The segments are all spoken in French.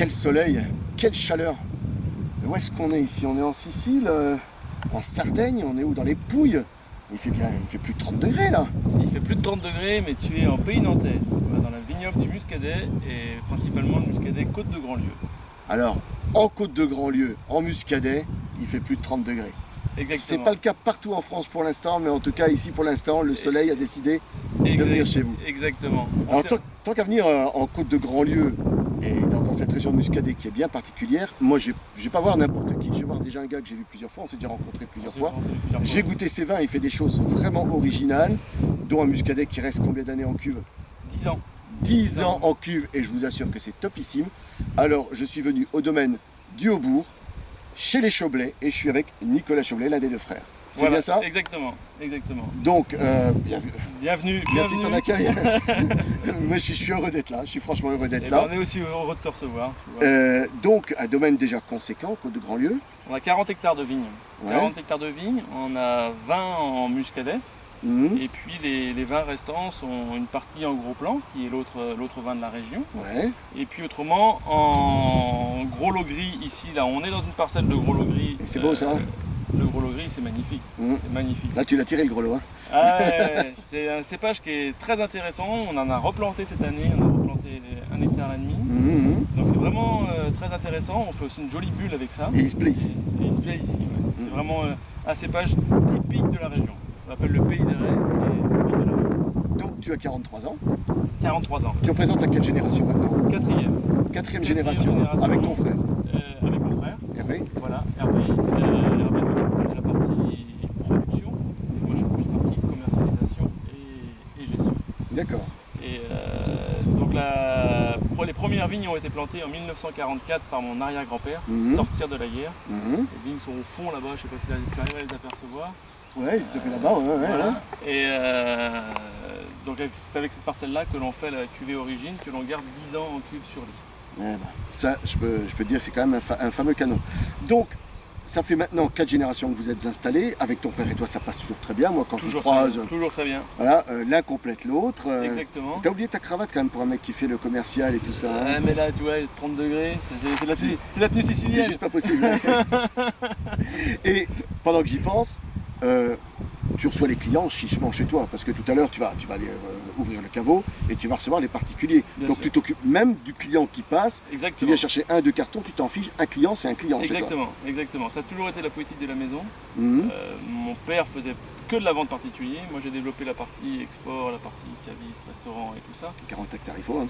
quel soleil, quelle chaleur. Où est-ce qu'on est ici? On est en Sicile, en Sardaigne, on est où? Dans les Pouilles. Il fait plus de 30 degrés là. Il fait plus de 30 degrés, mais tu es en pays nantais, dans la vignoble du Muscadet et principalement le Muscadet Côte de Grandlieu. Alors, en Côte de Grandlieu, en Muscadet, il fait plus de 30 degrés. Exactement. C'est pas le cas partout en France pour l'instant, mais en tout cas ici pour l'instant, le soleil a décidé de venir chez vous. Exactement. Alors tant qu'à venir en Côte de Grandlieu et dans cette région de Muscadet qui est bien particulière, moi je vais pas voir n'importe qui, je vais voir déjà un gars que j'ai vu plusieurs fois, on s'est déjà rencontré plusieurs fois. J'ai goûté ses vins, il fait des choses vraiment originales, dont un Muscadet qui reste combien d'années en cuve? 10 ans. 10 ans en cuve et je vous assure que c'est topissime. Alors je suis venu au domaine du Haubourg, chez les Choblet, et je suis avec Nicolas Choblet, l'un des deux frères. C'est voilà, bien ça? Exactement, exactement. Donc, bienvenue. Merci de ton accueil. Moi, je suis heureux d'être là, je suis franchement heureux d'être là. On est aussi heureux de te recevoir. Donc, un domaine déjà conséquent, Côte de Grandlieu. On a 40 hectares de vignes. Ouais. 40 hectares de vignes, on a 20 en Muscadet. Et puis les vins restants sont une partie en gros plan, qui est l'autre vin de la région. Ouais. Et puis autrement, en gros lot gris, ici, là, on est dans une parcelle de gros lot gris. Et c'est beau ça? Le gros lot gris, c'est magnifique. C'est magnifique. Là, tu l'as tiré le gros lot. Hein. Ah ouais, c'est un cépage qui est très intéressant. On en a replanté cette année, on a replanté 1,5 hectare. Donc c'est vraiment très intéressant. On fait aussi une jolie bulle avec ça. Et il se plaît ici. Et il se plaît ici, ouais. C'est vraiment un cépage typique de la région. On appelle le pays des raies, qui est typique de la région. Donc tu as 43 ans. 43 ans. Tu représentes à quelle génération maintenant? Quatrième génération. Avec ton frère. Avec mon frère. Hervé. Voilà, Hervé. Hervé s'occupe plus de la partie production. Et moi je suis plus partie commercialisation et gestion. D'accord. Et donc les premières vignes ont été plantées en 1944 par mon arrière-grand-père, sortir de la guerre. Les vignes sont au fond là-bas, je ne sais pas si tu arrives à les apercevoir. Ouais, il te fait là-bas, ouais. Voilà. Et donc c'est avec cette parcelle-là que l'on fait la cuvée origine, que l'on garde 10 ans en cuve sur lit. Ouais, bah, ça, je peux te dire, c'est quand même un fameux canon. Donc, ça fait maintenant 4 générations que vous êtes installés. Avec ton frère et toi, ça passe toujours très bien. Moi, quand je vous croise, toujours très bien. Voilà, l'un complète l'autre. Exactement. T'as oublié ta cravate quand même pour un mec qui fait le commercial et tout ça. Hein. Mais là, tu vois, 30 degrés, c'est la tenue sicilienne. C'est juste pas possible. Et pendant que j'y pense, tu reçois les clients chichement chez toi, parce que tout à l'heure tu vas aller ouvrir le caveau et tu vas recevoir les particuliers. Bien donc sûr. tu t'occupes même du client qui passe. Exactement. Tu viens chercher 1-2 cartons, tu t'en fiches, un client c'est un client chez toi. Exactement. Ça a toujours été la politique de la maison. Mon père faisait que de la vente particulier. Moi j'ai développé la partie export, la partie caviste, restaurant et tout ça. 40 hectares il faut. Hein.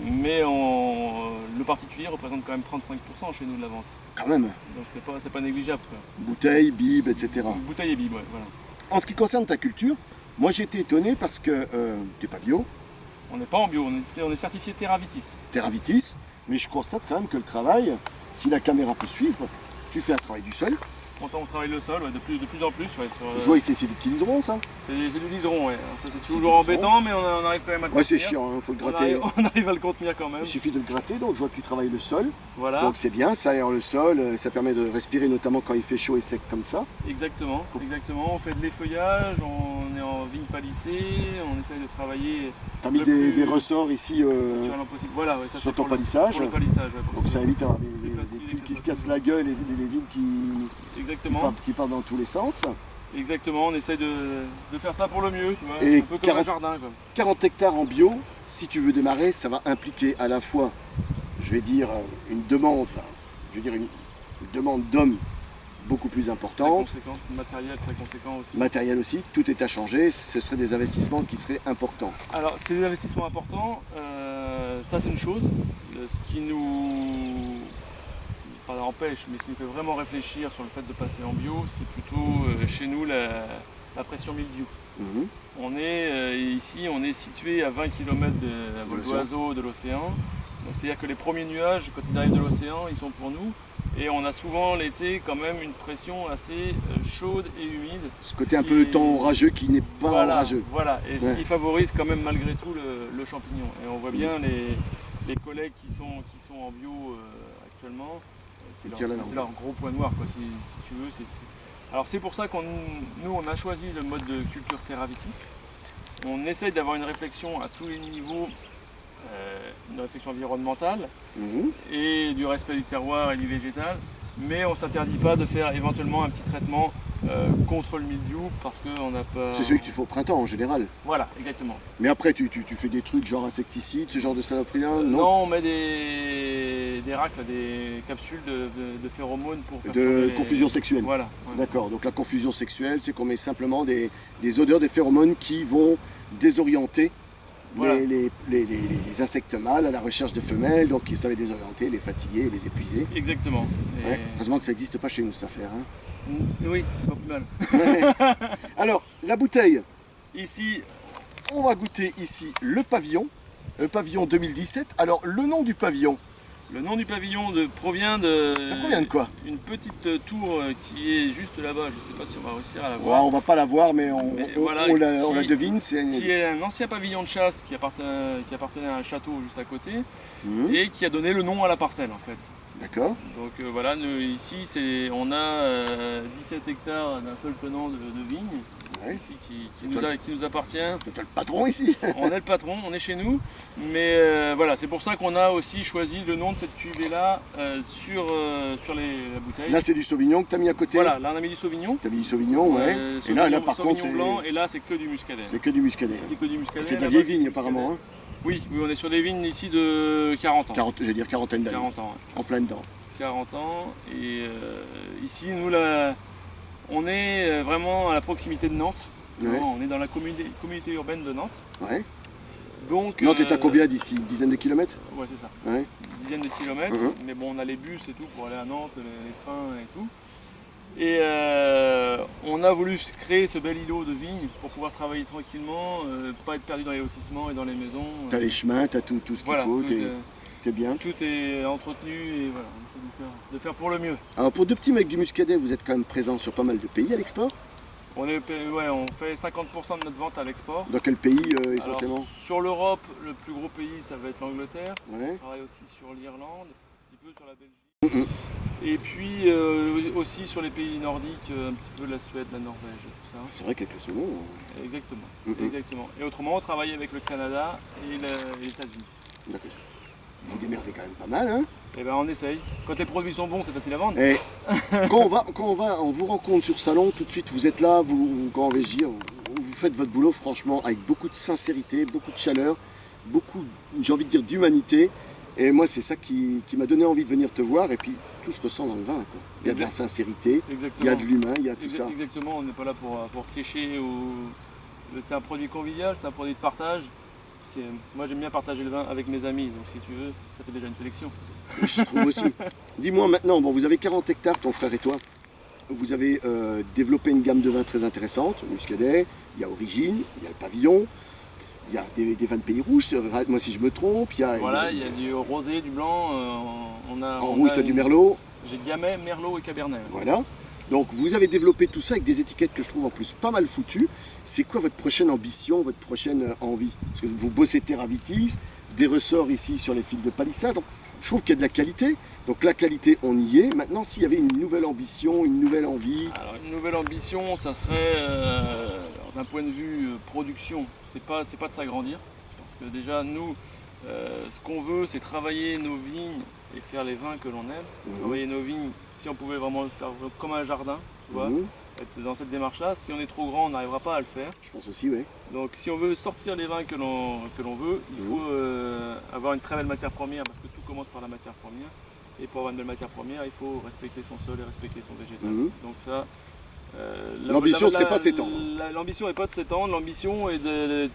Mais le particulier représente quand même 35% chez nous de la vente. Quand même. Donc c'est pas négligeable. Quoi. Bouteilles, bibes, etc. Bouteille et bibe, ouais, voilà. En ce qui concerne ta culture, moi j'ai été étonné parce que t'es pas bio. On n'est pas en bio, on est certifié Terravitis. Terravitis, mais je constate quand même que le travail, si la caméra peut suivre, tu fais un travail du sol. On travaille le sol, ouais, de plus en plus. Ouais, Je vois ici c'est du petit liseron ça. C'est du liseron, ouais. Ça c'est toujours embêtant, mais on arrive quand même à le contenir. Ouais, c'est chiant, il faut le gratter. On arrive à le contenir quand même. Il suffit de le gratter, donc je vois que tu travailles le sol. Voilà. Donc c'est bien, ça aère le sol, ça permet de respirer notamment quand il fait chaud et sec comme ça. Exactement. On fait de l'effeuillage, on est en vigne palissée, on essaye de travailler. Tu as mis des ressorts ici voilà, ouais, ça, sur ton palissage. Pour le palissage, ouais, donc ça évite d'avoir des fils qui se cassent la gueule et les vignes qui partent dans tous les sens. Exactement, on essaye de faire ça pour le mieux, tu vois, et un peu comme un jardin. Quoi. 40 hectares en bio, si tu veux démarrer, ça va impliquer à la fois, je vais dire, une demande d'hommes beaucoup plus importante. Très conséquent, matériel très conséquent aussi. Matériel aussi, tout est à changer, ce seraient des investissements qui seraient importants. Alors, c'est des investissements importants, ça c'est une chose. Ce qui nous pas empêche, mais ce qui nous fait vraiment réfléchir sur le fait de passer en bio, c'est plutôt chez nous la pression mildiou. On est ici, on est situé à 20 km de vol d'oiseau de l'océan. C'est-à-dire que les premiers nuages, quand ils arrivent de l'océan, ils sont pour nous. Et on a souvent l'été quand même une pression assez chaude et humide. Ce côté un peu temps orageux qui n'est pas orageux. Voilà, et ce qui favorise quand même malgré tout le champignon. Et on voit bien les collègues qui sont en bio actuellement, c'est leur gros point noir, quoi, si tu veux. Alors c'est pour ça nous on a choisi le mode de culture Terravitis. On essaye d'avoir une réflexion à tous les niveaux une réflexion environnementale Mhm. et du respect du terroir et du végétal, mais on ne s'interdit pas de faire éventuellement un petit traitement contre le mildiou parce qu'on n'a pas... C'est celui que tu fais au printemps en général. Voilà, exactement. Mais après, tu fais des trucs genre insecticides, ce genre de saloperie-là? Non, on met des racks, là, des capsules de phéromones pour faire De changer les- confusion sexuelle. Voilà. Ouais. D'accord, donc la confusion sexuelle, c'est qu'on met simplement des odeurs, des phéromones qui vont désorienter Voilà. les insectes mâles à la recherche de femelles, donc ça va les désorienter, les fatiguer, les épuiser. Exactement. Et- Ouais. Heureusement que ça n'existe pas chez nous, cette affaire. Hein. Oui, pas plus mal. Ouais. Alors, la bouteille, Ici, on va goûter ici le pavillon 2017. Alors, le nom du pavillon, le nom du pavillon provient de... ça provient de quoi? Une petite tour qui est juste là-bas, je ne sais pas si on va réussir à la Ouais, voir. on va pas la voir, mais Mais voilà, on la qui- devine. C'est Qui est un ancien pavillon de chasse qui appartenait à un château juste à côté Mhm. et qui a donné le nom à la parcelle en fait. D'accord. Donc voilà, ici on a 17 hectares d'un seul tenant de vignes Ouais. ici qui toi nous appartient. C'est toi le patron ici. On est le patron, on est chez nous, mais voilà, c'est pour ça qu'on a aussi choisi le nom de cette cuvée là sur la bouteille. Là, c'est du Sauvignon que tu as mis à côté. Voilà, là on a mis du Sauvignon. Tu as mis du Sauvignon, ouais. Et là, par contre, Sauvignon blanc, et là c'est que du muscadet. c'est que du Muscadet. C'est que du muscadet. C'est de la là-bas, vieille c'est vigne, du apparemment. Hein. Oui, on est sur des vignes ici de 40 ans. J'allais dire quarantaine d'années. 40 ans, ouais. En plein dedans. 40 ans. Et ici, nous, là, on est vraiment à la proximité de Nantes. Ouais. On est dans la communauté urbaine de Nantes. Ouais. Donc, Nantes est à combien d'ici? Une dizaine de kilomètres? Ouais, c'est ça. Ouais. Une dizaine de kilomètres. Mhm. Mais bon, on a les bus et tout pour aller à Nantes, les trains et tout. Et on a voulu créer ce bel îlot de vignes pour pouvoir travailler tranquillement, pas être perdu dans les lotissements et dans les maisons. T'as les chemins, t'as tout ce qu'il Voilà, faut, tout, t'es bien. tout est entretenu et voilà, on essaie de faire pour le mieux. Alors pour deux petits mecs du Muscadet, vous êtes quand même présents sur pas mal de pays à l'export. On fait 50% de notre vente à l'export. Dans quel pays Alors, essentiellement? sur l'Europe, le plus gros pays, ça va être l'Angleterre. Ouais. On travaille aussi sur l'Irlande, un petit peu sur la Belgique. Mhm. Et puis aussi sur les pays nordiques, un petit peu la Suède, la Norvège, tout ça. C'est vrai qu'avec le saumon, Exactement, Mhm. exactement. Et autrement, on travaille avec le Canada et les États-Unis. d'accord. Vous démerdez quand même pas mal, hein? Et ben on essaye. Quand les produits sont bons, c'est facile à vendre. Et on vous rencontre sur salon, tout de suite vous êtes là, comment vais-je dire, vous faites votre boulot franchement avec beaucoup de sincérité, beaucoup de chaleur, beaucoup, j'ai envie de dire, d'humanité. Et moi c'est ça qui m'a donné envie de venir te voir, et puis tout se ressent dans le vin, quoi. Il y a de la sincérité, Exactement. il y a de l'humain, il y a tout ça. Exactement, on n'est pas là pour tricher. C'est un produit convivial, c'est un produit de partage. Moi j'aime bien partager le vin avec mes amis, donc si tu veux, ça fait déjà une sélection. Je trouve aussi. Dis-moi maintenant, bon, vous avez 40 hectares, ton frère et toi. Vous avez développé une gamme de vins très intéressante, Muscadet, il y a Origine, il y a le Pavillon, il y a des vins de pays rouges, moi si je me trompe, Voilà, il y a du rosé, du blanc, en rouge, tu as du Merlot, J'ai Gamay, Merlot et Cabernet. voilà. Donc vous avez développé tout ça avec des étiquettes que je trouve en plus pas mal foutues. C'est quoi votre prochaine ambition, votre prochaine envie? Parce que vous bossez Terravitis, des ressorts ici sur les fils de palissage. Donc, je trouve qu'il y a de la qualité. Donc la qualité, on y est. Maintenant, s'il y avait une nouvelle ambition, une nouvelle envie. Alors une nouvelle ambition, ça serait d'un point de vue production, c'est pas de s'agrandir. Parce que déjà nous, ce qu'on veut, c'est travailler nos vignes et faire les vins que l'on aime. Mhm. Travailler nos vignes, si on pouvait vraiment le faire comme un jardin, tu vois, Mhm. être dans cette démarche-là. Si on est trop grand, on n'arrivera pas à le faire. Je pense aussi, oui. Donc si on veut sortir les vins que l'on veut, il faut avoir une très belle matière première, parce que tout commence par la matière première. Et pour avoir une belle matière première, il faut respecter son sol et respecter son végétal. Mhm. Donc ça, L'ambition serait pas de s'étendre. L'ambition n'est pas de s'étendre, l'ambition est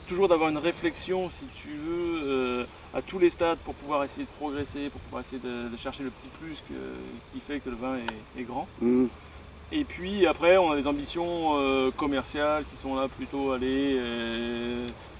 toujours d'avoir une réflexion, si tu veux, à tous les stades pour pouvoir essayer de progresser, pour pouvoir essayer de chercher le petit plus qui fait que le vin est grand. Mhm. Et puis après, on a des ambitions commerciales qui sont là plutôt aller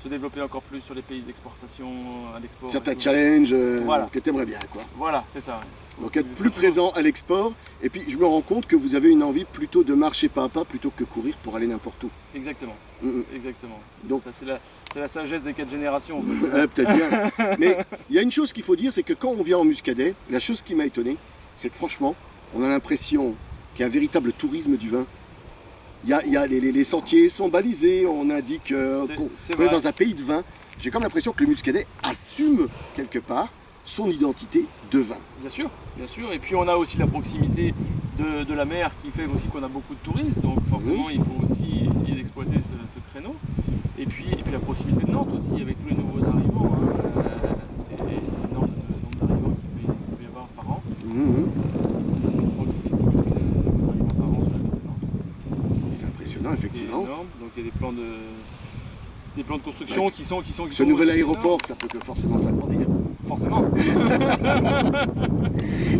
se développer encore plus sur les pays d'exportation, à l'export. Certains et tout. challenges Voilà. que tu aimerais bien, quoi. Voilà, c'est ça. Donc être plus présent à l'export. Et puis je me rends compte que vous avez une envie plutôt de marcher pas à pas plutôt que courir pour aller n'importe où. Exactement, Mhm. exactement. Donc- Ça, c'est la sagesse des 4 générations. ça. Ouais, peut-être bien. Mais il y a une chose qu'il faut dire, c'est que quand on vient en Muscadet, la chose qui m'a étonné, c'est que franchement, on a l'impression qu'il y a un véritable tourisme du vin. Les sentiers sont balisés, on indique C'est qu'on est vrai. dans un pays de vin. j'ai comme l'impression que le Muscadet assume quelque part son identité de vin. Bien sûr, bien sûr. Et puis on a aussi la proximité de la mer qui fait aussi qu'on a beaucoup de touristes. Donc forcément, il faut aussi essayer d'exploiter ce créneau. Et puis la proximité de Nantes aussi, avec tous les nouveaux arrivants. Hein. C'est énorme le nombre d'arrivants qu'il peut y avoir par an. Je crois que c'est plus de nouveaux arrivants par an sur la ville de Nantes. C'est impressionnant, effectivement. C'est énorme. Donc il y a des plans de construction qui sont Ce nouvel aussi aéroport, énormes. ça peut que forcément s'agrandir. Forcément.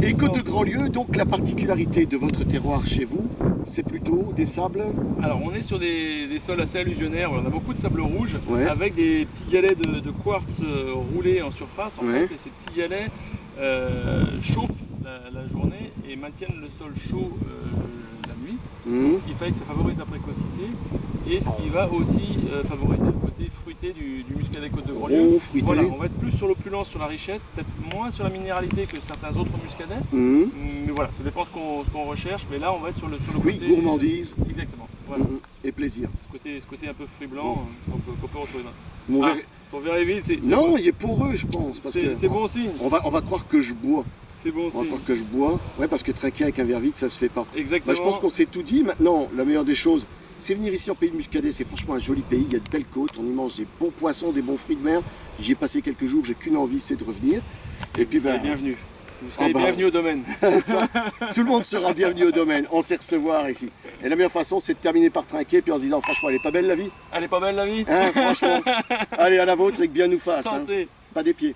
Et Côte de Grandlieu, donc la particularité de votre terroir chez vous, c'est plutôt des sables? Alors on est sur des sols assez allusionnaires, on a beaucoup de sable rouge, Ouais. avec des petits galets de quartz roulés en surface en Ouais. fait, et ces petits galets chauffent la journée et maintiennent le sol chaud la nuit, ce qui fait que ça favorise la précocité et ce qui va aussi favoriser le côté fruité du Muscadet Côte de Grandlieu. Rond, fruité. Voilà, on va être plus sur l'opulence, sur la richesse, peut-être moins sur la minéralité que certains autres Muscadets. Mais voilà, ça dépend ce qu'on recherche, mais là on va être sur le Fruits, côté... gourmandise. Exactement, voilà. Et plaisir. Ce côté un peu fruit blanc qu'on peut retrouver dans... Mon Ah, verre- ton verre est vide, c'est Non, bon. il est poreux, je pense. Parce que C'est bon signe. on va croire que je bois. C'est bon On va signe. croire que je bois. Ouais, parce que trinquer avec un verre vide, ça se fait pas. Exactement. Bah, je pense qu'on s'est tout dit. Maintenant, la meilleure des choses, c'est venir ici en pays de Muscadet. C'est franchement un joli pays. Il y a de belles côtes. On y mange des bons poissons, des bons fruits de mer. J'y ai passé quelques jours. J'ai qu'une envie, c'est de revenir. Et puis, Vous serez ben, bienvenue. Vous serez bah, bienvenue au domaine. ça, tout le monde sera bienvenu au domaine. On sait recevoir ici. Et la meilleure façon, c'est de terminer par trinquer, puis en se disant, franchement, elle est pas belle la vie. Elle est pas belle la vie. Hein, franchement. Allez, à la vôtre et que bien nous fasse. Hein. Santé. Pas des pieds.